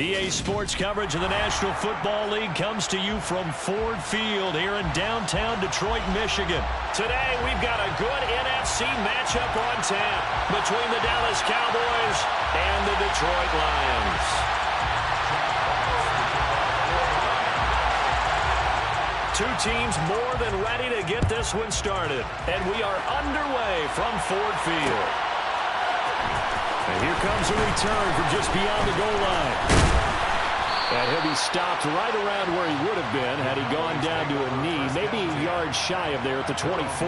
EA Sports coverage of the National Football League comes to you from Ford Field here in downtown Detroit, Michigan. Today, we've got a good NFC matchup on tap between the Dallas Cowboys and the Detroit Lions. Two teams more than ready to get this one started, and we are underway from Ford Field. And here comes a return from just beyond the goal line. And he'll be stopped right around where he would have been had he gone down to a knee, maybe a yard shy of there at the 24.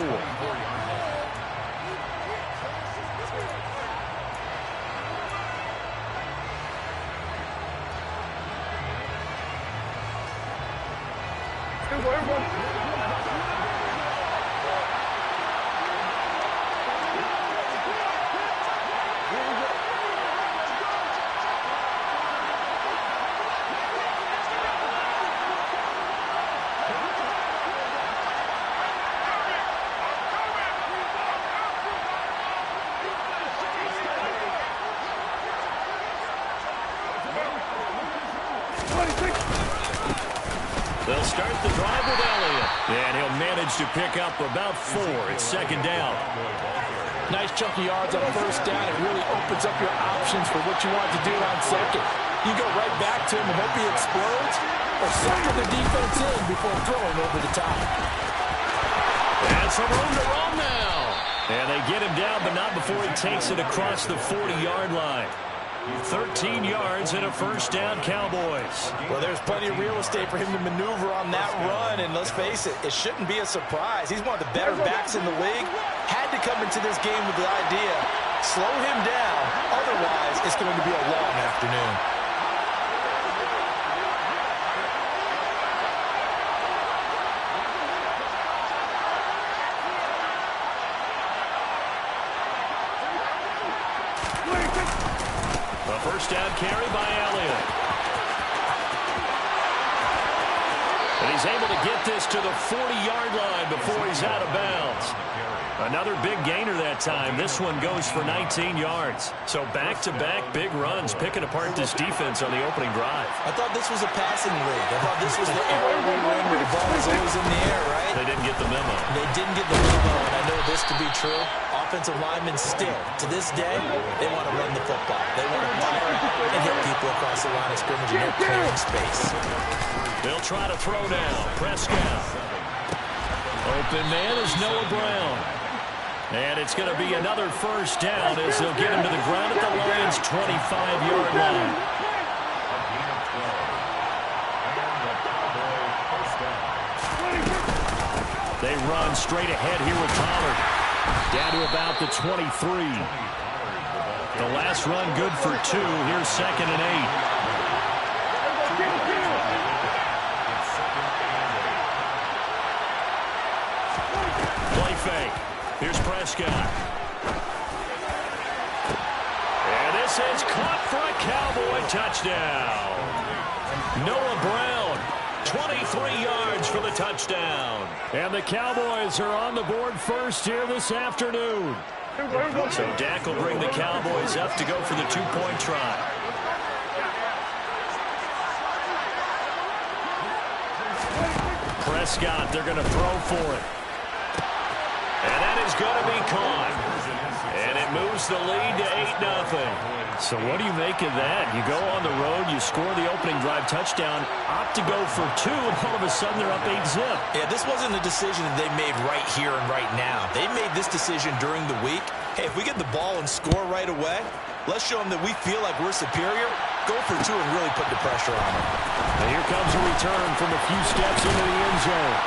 They'll start the drive with Elliott. And he'll manage to pick up about 4. It's second down. Nice chunky yards on first down. It really opens up your options for what you want to do on second. You go right back to him and hope he explodes, or sucker the defense in before throwing over the top. And some room to run now. And they get him down, but not before he takes it across the 40-yard line. 13 yards and a first down, Cowboys. Well, there's plenty of real estate for him to maneuver on that run, and let's face it, it shouldn't be a surprise. He's one of the better backs in the league. Had to come into this game with the idea, slow him down, otherwise it's going to be a long afternoon. First down carry by Elliott. And he's able to get this to the 40-yard line before he's out of bounds. Another big gainer that time. This one goes for 19 yards. So back-to-back big runs, picking apart this defense on the opening drive. I thought this was a passing league. I thought this was the era we win where the ball is always in the air, right? They didn't get the memo. They didn't get the memo, and I know this to be true. Offensive linemen still, to this day, they want to run the football. They want to fire and hit people across the line of scrimmage, and they're clearing space. They'll try to throw now. Prescott. Open man is Noah Brown. And it's going to be another first down as they'll get him to the ground at the Lions' 25-yard line. They run straight ahead here with Pollard. Down to about the 23. The last run good for 2. Here's second and 8. Play fake. Here's Prescott. And this is caught for a Cowboy touchdown. Noah Brown, 23 yards for the touchdown. And the Cowboys are on the board first here this afternoon. So Dak will bring the Cowboys up to go for the 2-point try. Prescott, they're going to throw for it. And that is going to be caught. And it moves the lead to 8-0. So what do you make of that? You go on the road, you score the opening drive touchdown, opt to go for 2, and all of a sudden they're up 8-zip. Yeah, this wasn't a decision that they made right here and right now. They made this decision during the week. Hey, if we get the ball and score right away, let's show them that we feel like we're superior. Go for 2 and really put the pressure on them. And here comes a return from a few steps into the end zone.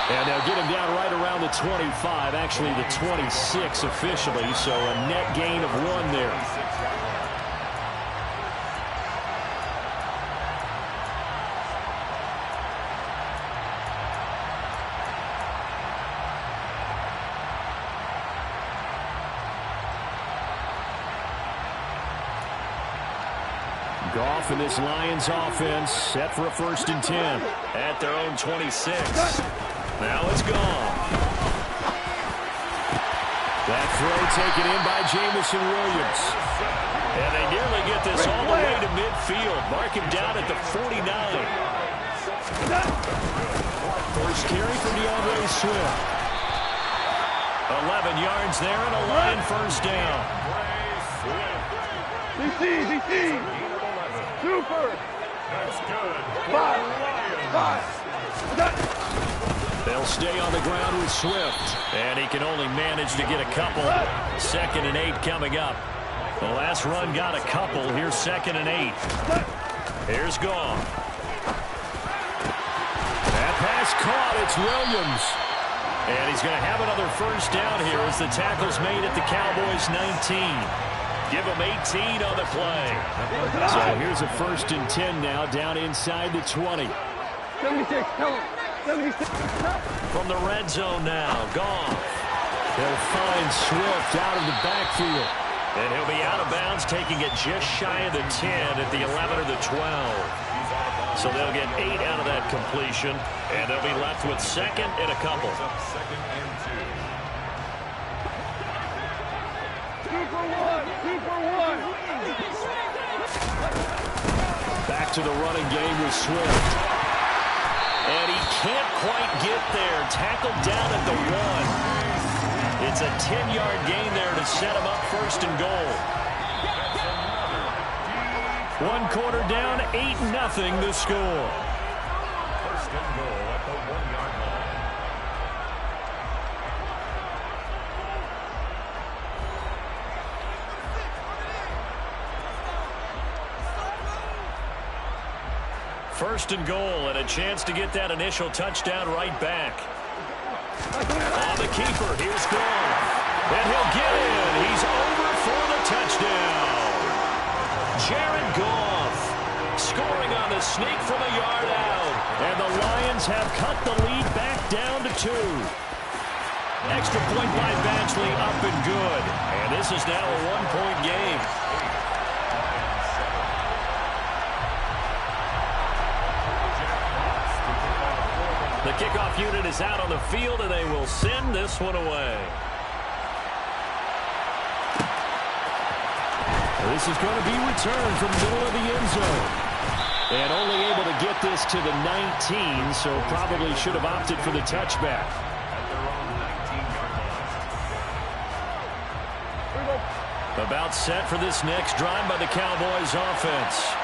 And they'll get him down right around the 25, actually the 26 officially, so a net gain of 1 there. Goff and this Lions offense set for a 1st and 10 at their own 26. Now it's gone. That throw taken in by Jamison Williams. And they nearly get this all the way to midfield. field. Mark him down at the 49. First carry for DeAndre Swift. 11 yards there and a Lion first down. DC. Super. That's good. Five. They'll stay on the ground with Swift. And he can only manage to get a couple. 2nd and 8 coming up. The last run got a couple. Here's 2nd and 8. Here's Goff. That pass caught. It's Williams. And he's going to have another first down here as the tackle's made at the Cowboys' 19. Give him 18 on the play. So here's a 1st and 10 now down inside the 20. 76, come on. 76. From the red zone now, Goff. He'll find Swift out of the backfield. And he'll be out of bounds, taking it just shy of the 10 at the 11 or the 12. So they'll get 8 out of that completion, and they'll be left with 2nd and a couple. Super one. Back to the running game with Swift. And he can't quite get there. Tackled down at the 1. It's a 10-yard gain there to set him up 1st and goal. 1 quarter down, 8-0 the score. 1st and goal at the 1-yard line. First and goal, and a chance to get that initial touchdown right back. On the keeper, here's Goff. And he'll get in. He's over for the touchdown. Jared Goff scoring on the sneak from a yard out. And the Lions have cut the lead back down to 2. Extra point by Badgley, up and good. And this is now a 1-point game. The kickoff unit is out on the field, and they will send this one away. This is going to be returned from the middle of the end zone. And only able to get this to the 19, so probably should have opted for the touchback. About set for this next drive by the Cowboys offense.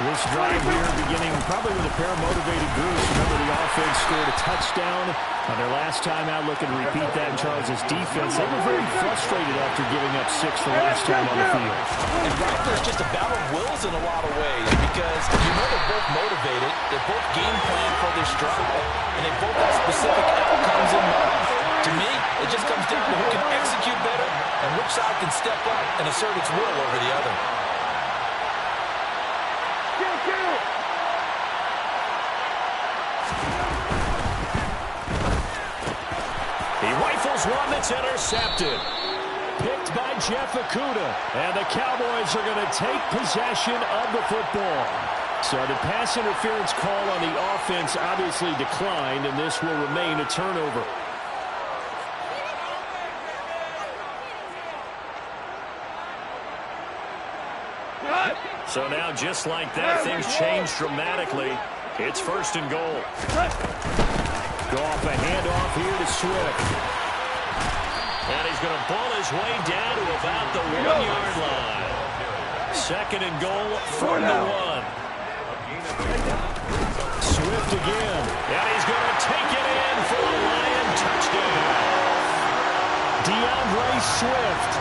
This drive here beginning probably with a pair of motivated groups. Remember, the offense scored a touchdown on their last time out. Looking to repeat that in Charles' defense. They were very frustrated after giving up 6 the last time on the field. And right there's just a battle of wills in a lot of ways, because you know they're both motivated. They're both game plan for this drive, and they both have specific outcomes in mind. To me, it just comes down to who can execute better and which side can step up and assert its will over the other. He rifles one that's intercepted. Picked by Jeff Okudah. And the Cowboys are going to take possession of the football. So the pass interference call on the offense obviously declined, and this will remain a turnover. So now, just like that, things change dramatically. It's 1st and goal. Goff, a handoff here to Swift. And he's going to pull his way down to about the 1-yard line. 2nd and goal from the 1. Swift again. And he's going to take it in for a Lion touchdown. DeAndre Swift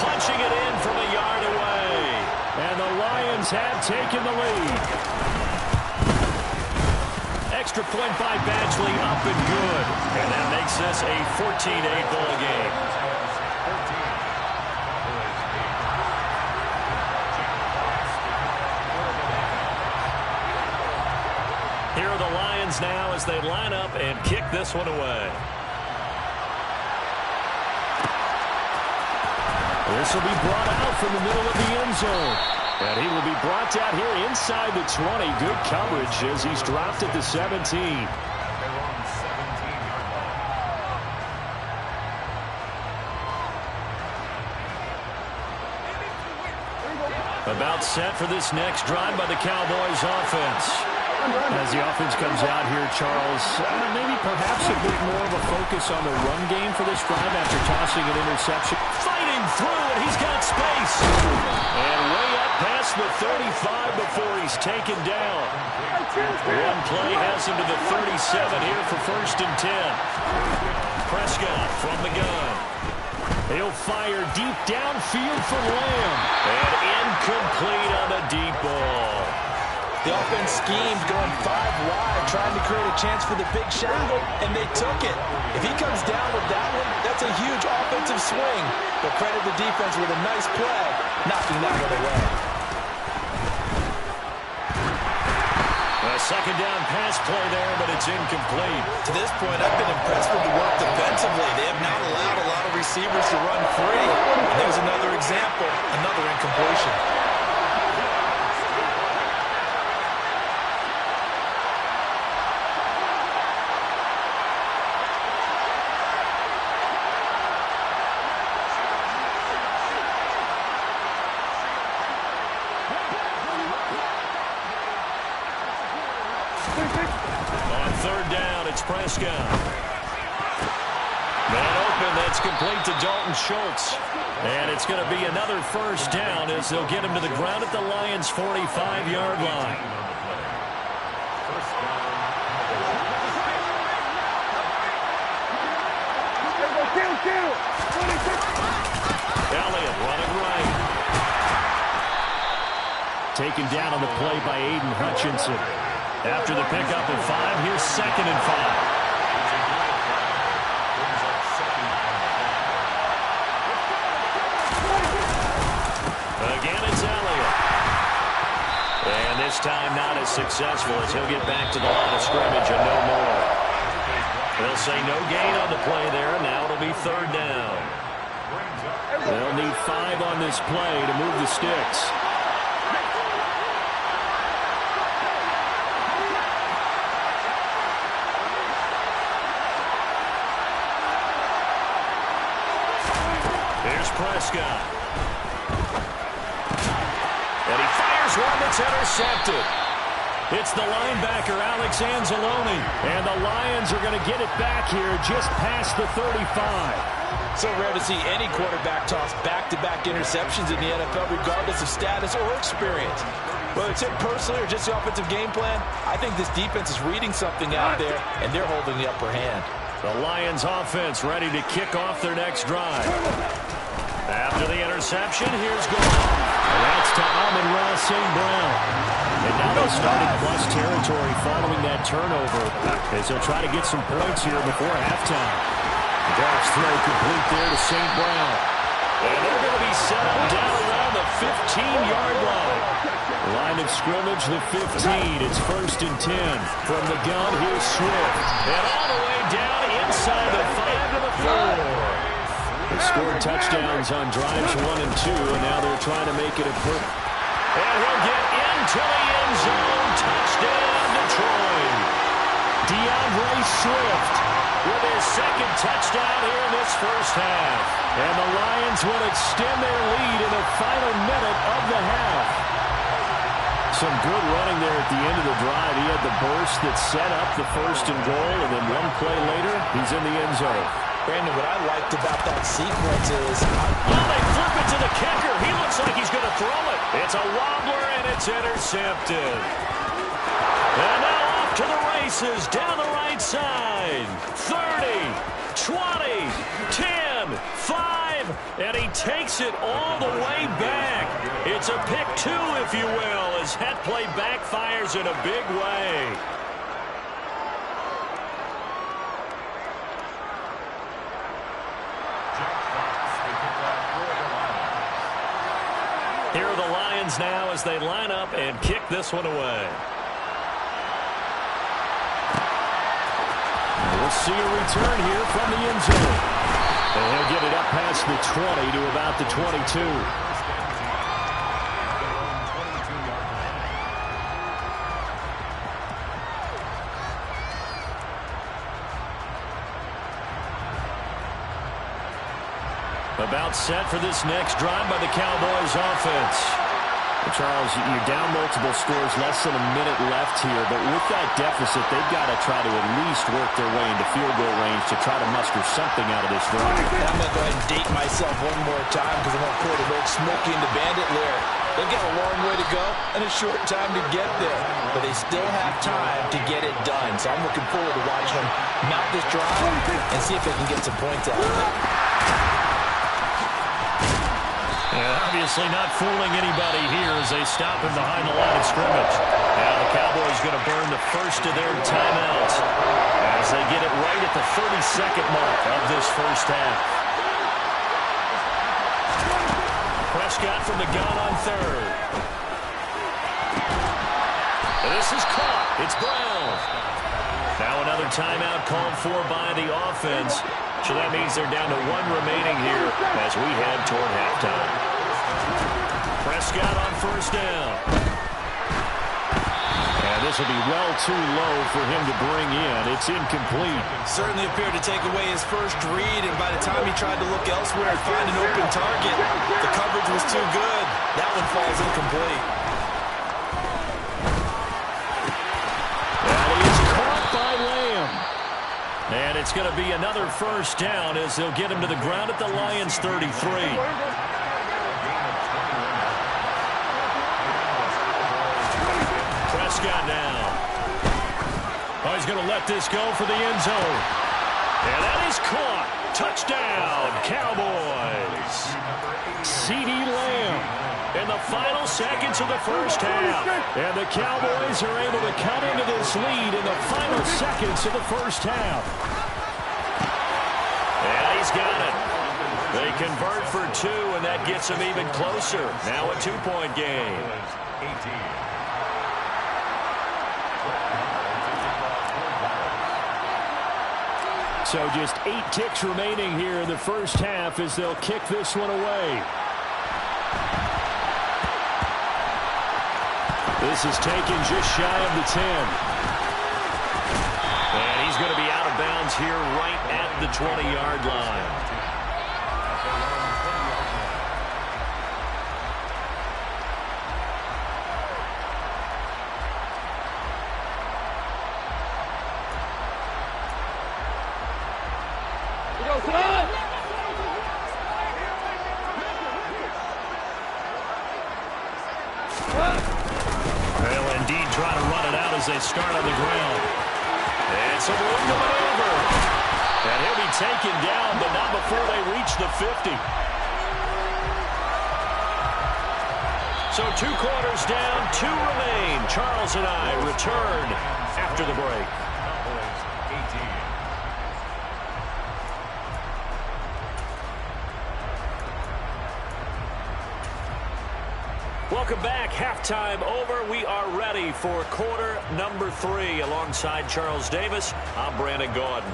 punching it in from a yard away. And the Lions have taken the lead. Extra point by Badgley, up and good. And that makes this a 14-8 ball game. Here are the Lions now as they line up and kick this one away. This will be brought out from the middle of the end zone. And he will be brought down here inside the 20. Good coverage as he's dropped at the 17. About set for this next drive by the Cowboys offense. As the offense comes out here, Charles, maybe perhaps a bit more of a focus on the run game for this drive after tossing an interception. Fighting through, and he's got space. And way up past the 35 before he's taken down. One play has him to the 37 here for 1st and 10. Prescott from the gun. He'll fire deep downfield for Lamb. And incomplete on the deep ball. The offense schemed going 5 wide, trying to create a chance for the big shot, and they took it. If he comes down with that one, that's a huge offensive swing. But credit the defense with a nice play, knocking that one away. A 2nd down pass play there, but it's incomplete. To this point, I've been impressed with the work defensively. They have not allowed a lot of receivers to run free. And there's another example, another incompletion. On 3rd down, it's Prescott. Man open, that's complete to Dalton Schultz. And it's going to be another 1st down as they'll get him to the ground at the Lions' 45-yard line. Elliott running right. Taken down on the play by Aiden Hutchinson. After the pickup of 5, here's 2nd and 5. Again, it's Elliott. And this time not as successful as he'll get back to the line of scrimmage and no more. They'll say no gain on the play there, and now it'll be 3rd down. They'll need 5 on this play to move the sticks. Here's Prescott. And he fires one that's intercepted. It's the linebacker, Alex Anzalone. And the Lions are going to get it back here just past the 35. So rare to see any quarterback toss back-to-back interceptions in the NFL, regardless of status or experience. Whether it's him personally or just the offensive game plan, I think this defense is reading something out there, and they're holding the upper hand. The Lions offense ready to kick off their next drive. After the interception, here's goal. That's to Amon-Ra St. Brown. And now they'll start in plus territory following that turnover as they'll try to get some points here before halftime. Dark's throw complete there to St. Brown. And they're going to be set up down around the 15-yard line. Line of scrimmage, the 15. It's 1st and 10. From the gun, here's Swift. And all the way down inside the 5 to the 4. They scored touchdowns on drives 1 and 2, and now they're trying to make it a perfect. And he'll get into the end zone. Touchdown, Detroit. DeAndre Swift with his 2nd touchdown here in this 1st half. And the Lions will extend their lead in the final minute of the half. Some good running there at the end of the drive. He had the burst that set up the 1st and goal, and then one play later, he's in the end zone. Brandon, what I liked about that sequence is... they flip it to the kicker. He looks like he's going to throw it. It's a wobbler, and it's intercepted. And now off to the races down the right side. 30, 20, 10, 5, and he takes it all the way back. It's a pick 2, if you will, as that play backfires in a big way. Here are the Lions now as they line up and kick this one away. We'll see a return here from the end zone. And he'll get it up past the 20 to about the 22. About set for this next drive by the Cowboys offense. Charles, you're down multiple scores, less than a minute left here, but with that deficit, they've got to try to at least work their way into field goal range to try to muster something out of this drive. I'm going to go ahead and date myself one more time because I want to quote an old Smokey and the Bandit lyric. They've got a long way to go and a short time to get there, but they still have time to get it done. So I'm looking forward to watching them mount this drive and see if they can get some points out of it. Obviously not fooling anybody here as they stop him behind the line of scrimmage. Now the Cowboys going to burn the first of their timeouts as they get it right at the 32nd mark of this first half. Prescott from the gun on third. And this is caught. It's Brown. Now another timeout called for by the offense. So that means they're down to one remaining here as we head toward halftime. Prescott on first down. And this will be well too low for him to bring in. It's incomplete. Certainly appeared to take away his first read, and by the time he tried to look elsewhere and find an open target, the coverage was too good. That one falls incomplete. And he is caught by Lamb. And it's going to be another first down as they'll get him to the ground at the Lions' 33. Prescott now. Oh, he's going to let this go for the end zone. And that is caught. Touchdown, Cowboys. CeeDee Lamb in the final seconds of the first half. And the Cowboys are able to cut into this lead in the final seconds of the first half. And he's got it. They convert for two, and that gets them even closer. Now a 2-point game. So just 8 ticks remaining here in the first half as they'll kick this one away. This is taken just shy of the 10. And he's going to be out of bounds here right at the 20-yard line. They'll indeed try to run it out as they start on the ground. And some room to maneuver. And he'll be taken down, but not before they reach the 50. So 2 quarters down, 2 remain. Charles and I return after the break. Welcome back. Halftime over. We are ready for quarter number 3. Alongside Charles Davis, I'm Brandon Gaudin.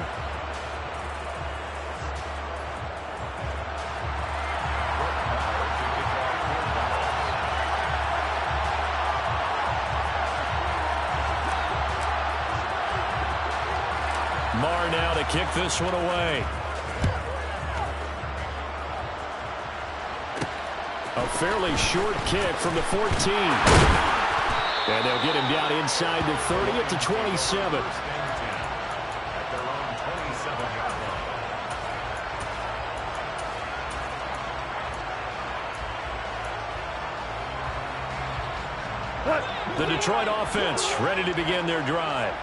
Marr now to kick this one away. A fairly short kick from the 14. And they'll get him down inside the 30 at the 27. At their own 27-yard line. The Detroit offense ready to begin their drive.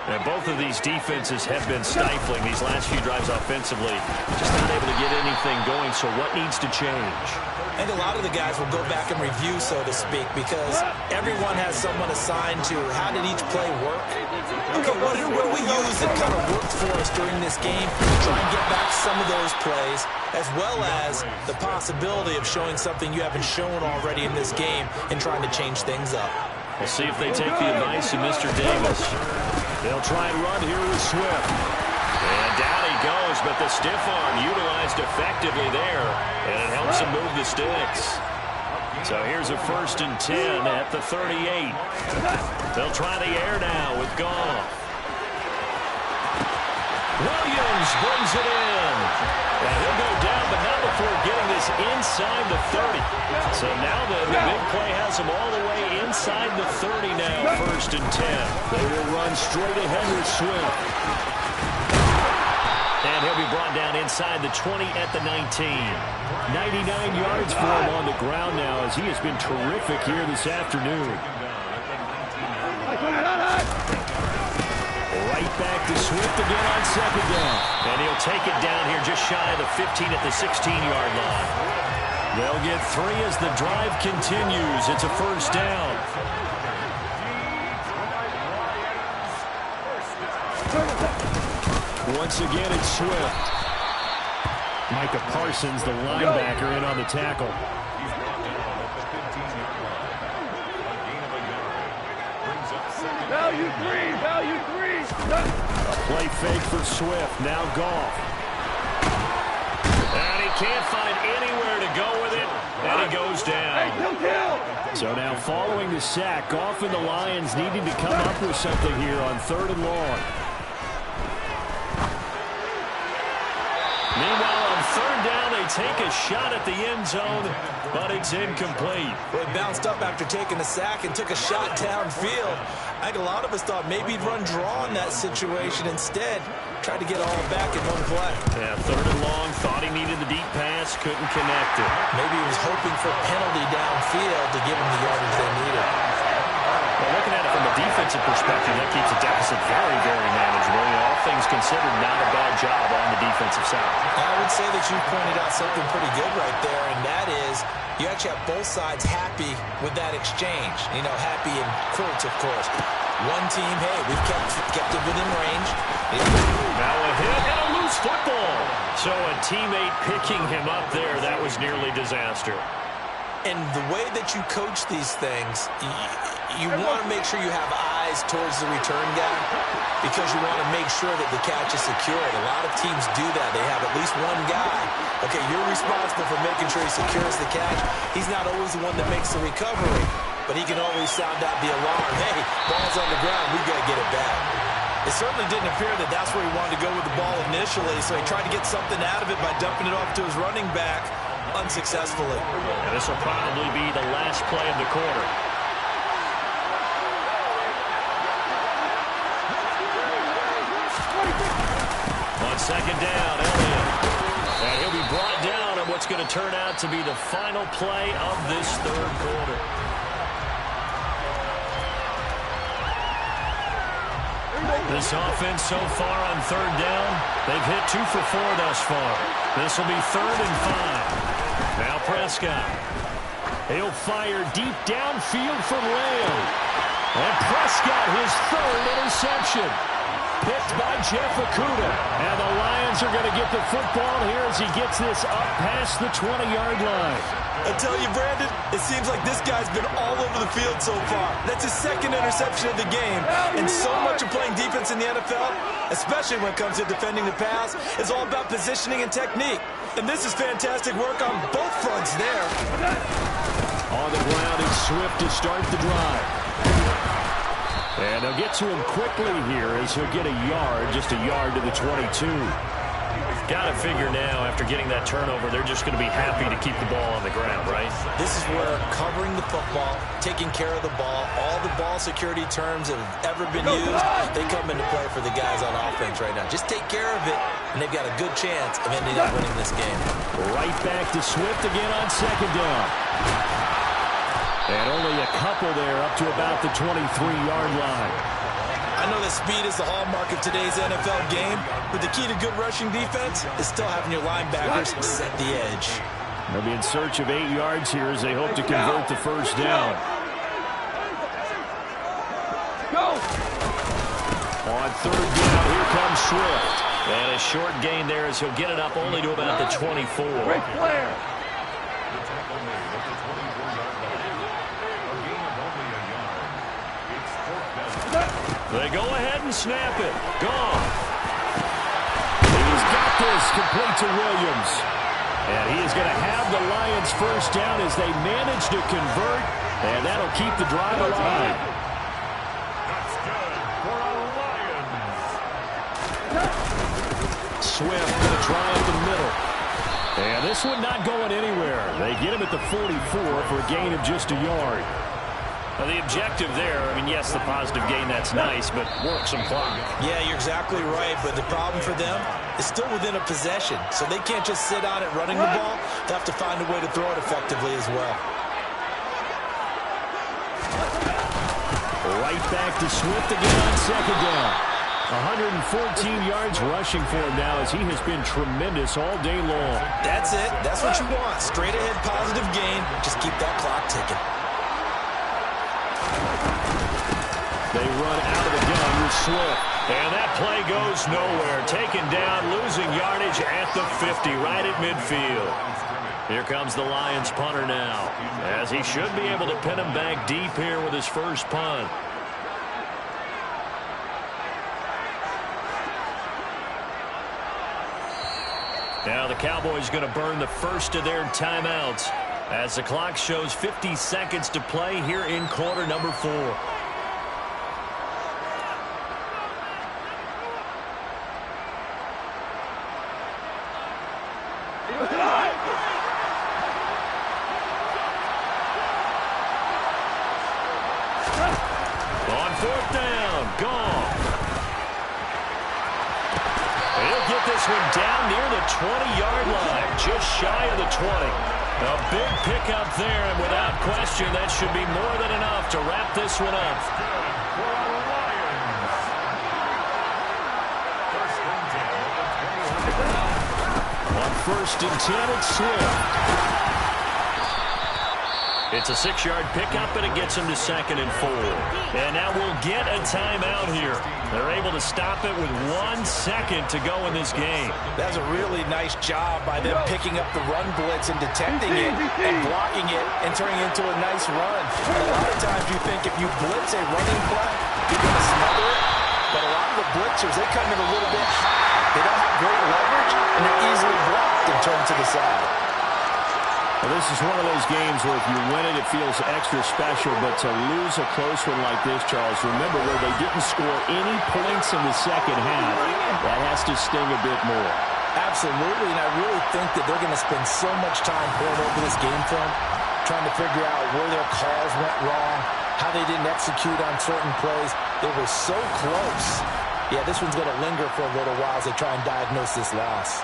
And both of these defenses have been stifling these last few drives offensively. Just not able to get anything going, so what needs to change? I think a lot of the guys will go back and review, so to speak, because everyone has someone assigned to how did each play work. Okay, what do we use that kind of worked for us during this game to try and get back some of those plays, as well as the possibility of showing something you haven't shown already in this game and trying to change things up. We'll see if they take the advice of Mr. Davis. They'll try and run here with Swift. And down he goes, but the stiff arm utilized effectively there, and it helps him move the sticks. So here's a 1st and 10 at the 38. They'll try the air now with Goff. Williams brings it in. And he'll go down, but not before getting this inside the 30. So now the big play has them all the way inside the 30 now, 1st and 10. They will run straight ahead with Swift. And he'll be brought down inside the 20 at the 19. 99 yards for him on the ground now as he has been terrific here this afternoon. Right back to Swift again on 2nd down. And he'll take it down here just shy of the 15 at the 16-yard line. They'll get 3 as the drive continues. It's a 1st down. Once again, it's Swift. Micah Parsons, the linebacker, in on the tackle. Value 3, value 3. A play fake for Swift. Now Goff. And he can't find anywhere to go with it. And he goes down. So now following the sack, Goff and the Lions needing to come up with something here on 3rd and long. Meanwhile, on 3rd down, they take a shot at the end zone, but it's incomplete. Well, he bounced up after taking a sack and took a shot downfield. I think a lot of us thought maybe he'd run draw in that situation. Instead, tried to get all back in one play. Yeah, 3rd and long, thought he needed the deep pass, couldn't connect it. Maybe he was hoping for a penalty downfield to give him the yardage they needed. Well, looking at it from a defensive perspective, that keeps the deficit very, very manageable. You know, all things considered, not a bad job on the defensive side. I would say that you pointed out something pretty good right there, and that is you actually have both sides happy with that exchange. You know, happy in quotes, of course. One team, hey, we've kept it within range. Now a hit and a loose football. So a teammate picking him up there, that was nearly disaster. And the way that you coach these things, you want to make sure you have eyes towards the return guy because you want to make sure that the catch is secured. A lot of teams do that. They have at least one guy. Okay, you're responsible for making sure he secures the catch. He's not always the one that makes the recovery, but he can always sound out the alarm. Hey, ball's on the ground. We've got to get it back. It certainly didn't appear that that's where he wanted to go with the ball initially, so he tried to get something out of it by dumping it off to his running back unsuccessfully. And this will probably be the last play of the quarter. On 2nd down, Elliott. And he'll be brought down on what's going to turn out to be the final play of this 3rd quarter. This offense so far on 3rd down, they've hit 2 for 4 thus far. This will be 3rd and 5. Now Prescott. He'll fire deep downfield for Lamb. And Prescott, his 3rd interception. Picked by Jeff Okudah. And the Lions are going to get the football here as he gets this up past the 20-yard line. I tell you, Brandon, it seems like this guy's been all over the field so far. That's his 2nd interception of the game. And so much of playing defense in the NFL, especially when it comes to defending the pass, is all about positioning and technique. And this is fantastic work on both fronts there. On the ground, it's Swift to start the drive. And they'll get to him quickly here as he'll get a yard, just a yard to the 22. Got to figure now, after getting that turnover, they're just going to be happy to keep the ball on the ground, right? This is where covering the football, taking care of the ball, all the ball security terms that have ever been used, they come into play for the guys on offense right now. Just take care of it, and they've got a good chance of ending up winning this game. Right back to Swift again on 2nd down. And only a couple there up to about the 23-yard line. I know that speed is the hallmark of today's NFL game, but the key to good rushing defense is still having your linebackers set the edge. They'll be in search of 8 yards here as they hope to convert the 1st down. Go! On 3rd down, here comes Swift. And a short gain there as he'll get it up only to about the 24. Great player! They go ahead and snap it. Gone. He's got this complete to Williams. And he is going to have the Lions 1st down as they manage to convert. And that'll keep the drive alive. That's good for our Lions. Swift going to try up the middle. And this one not going anywhere. They get him at the 44 for a gain of just a yard. Well, the objective there, I mean, yes, the positive gain, that's nice, but work some clock. Yeah, you're exactly right, but the problem for them is still within a possession, so they can't just sit on it running the ball. They have to find a way to throw it effectively as well. Right back to Swift again on second down. 114 yards rushing for him now as he has been tremendous all day long. That's it. That's what you want. Straight ahead positive gain. Just keep that clock ticking. They run out of the gun with Swift. And that play goes nowhere. Taken down, losing yardage at the 50, right at midfield. Here comes the Lions punter now, as he should be able to pin him back deep here with his first punt. Now the Cowboys going to burn the first of their timeouts as the clock shows 50 seconds to play here in quarter number 4. On fourth down, gone. He'll get this one down near the 20-yard line, just shy of the 20. A big pickup there, and without question, that should be more than enough to wrap this one up. On first and 10, it's Swift. It's a 6-yard pickup, and it gets him to second and 4. And now we'll get a timeout here. They're able to stop it with 1 second to go in this game. That's a really nice job by them picking up the run blitz and detecting it and blocking it and turning it into a nice run. A lot of times you think if you blitz a running play, you're going to smother it. But a lot of the blitzers, they come in a little bit high. They don't have great leverage, and they're easily blocked and turned to the side. Well, this is one of those games where if you win it, it feels extra special. But to lose a close one like this, Charles, remember where they didn't score any points in the second half. That has to sting a bit more. Absolutely, and I really think that they're going to spend so much time going over this game film, trying to figure out where their calls went wrong, how they didn't execute on certain plays. They were so close. Yeah, this one's going to linger for a little while as they try and diagnose this loss.